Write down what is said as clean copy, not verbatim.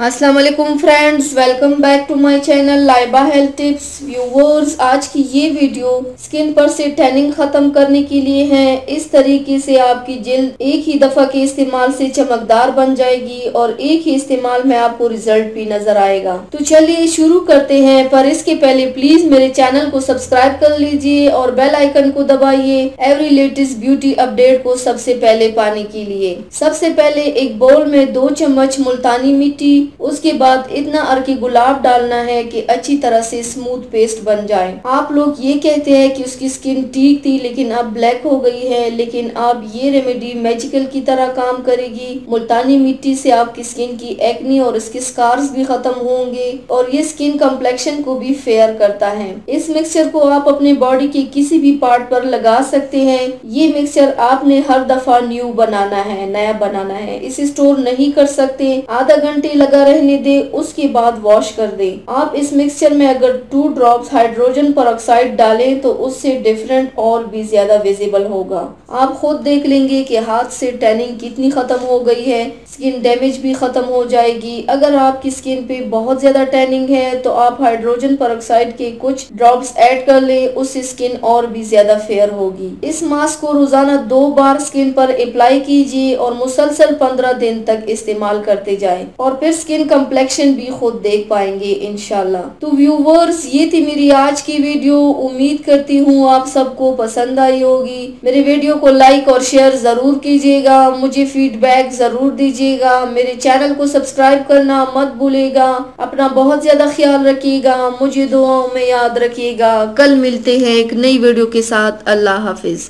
अस्सलाम वालेकुम friends, welcome back to my channel Laiba health tips. Viewers, आज की ये वीडियो स्किन पर से टैनिंग खत्म करने के लिए है। इस तरीके से आपकी जिल्द एक ही दफा के इस्तेमाल से चमकदार बन जाएगी और एक ही इस्तेमाल में आपको रिजल्ट भी नजर आएगा। तो चलिए शुरू करते हैं, पर इसके पहले प्लीज मेरे चैनल को सब्सक्राइब कर लीजिए और बेल आइकन को दबाइए एवरी लेटेस्ट ब्यूटी अपडेट को सबसे पहले पाने के लिए। सबसे पहले एक बाउल में 2 चम्मच मुल्तानी मिट्टी, उसके बाद इतना अर्की गुलाब डालना है कि अच्छी तरह से स्मूथ पेस्ट बन जाए। आप लोग ये कहते हैं कि उसकी स्किन ठीक थी लेकिन अब ब्लैक हो गई है, लेकिन अब ये रेमेडी मैजिकल की तरह काम करेगी। मुल्तानी मिट्टी से आपकी स्किन की एक्नी और इसके स्कार्स भी खत्म होंगे और ये स्किन कम्प्लेक्शन को भी फेयर करता है। इस मिक्सचर को आप अपने बॉडी के किसी भी पार्ट पर लगा सकते हैं। ये मिक्सचर आपने हर दफा न्यू बनाना है, नया बनाना है। इसे स्टोर नहीं कर सकते, आधा घंटे लगा रहने दे, उसके बाद वॉश कर दे। आप इस मिक्सचर में अगर 2 ड्रॉप्स हाइड्रोजन पेरोक्साइड डालें तो उससे डिफरेंट और भी ज्यादा विजिबल होगा। आप खुद देख लेंगे कि हाथ से टैनिंग कितनी खत्म हो गई है, स्किन डैमेज भी खत्म हो जाएगी। अगर आपकी स्किन पे बहुत ज्यादा टैनिंग है तो आप हाइड्रोजन पेरोक्साइड के कुछ ड्रॉप्स ऐड कर ले, उससे स्किन और भी ज्यादा फेयर होगी। इस मास्क को रोजाना 2 बार स्किन पर अप्लाई कीजिए और मुसलसल 15 दिन तक इस्तेमाल करते जाएं और फिर स्किन कम्प्लेक्शन भी खुद देख पाएंगे इंशाल्लाह। तो व्यूवर्स, ये थी मेरी आज की वीडियो। उम्मीद करती हूँ आप सबको पसंद आई होगी। मेरे वीडियो को लाइक और शेयर जरूर कीजिएगा, मुझे फीडबैक जरूर दीजिएगा। मेरे चैनल को सब्सक्राइब करना मत भूलिएगा। अपना बहुत ज्यादा ख्याल रखिएगा, मुझे दुआओं में याद रखिएगा। कल मिलते हैं एक नई वीडियो के साथ। अल्लाह हाफिज।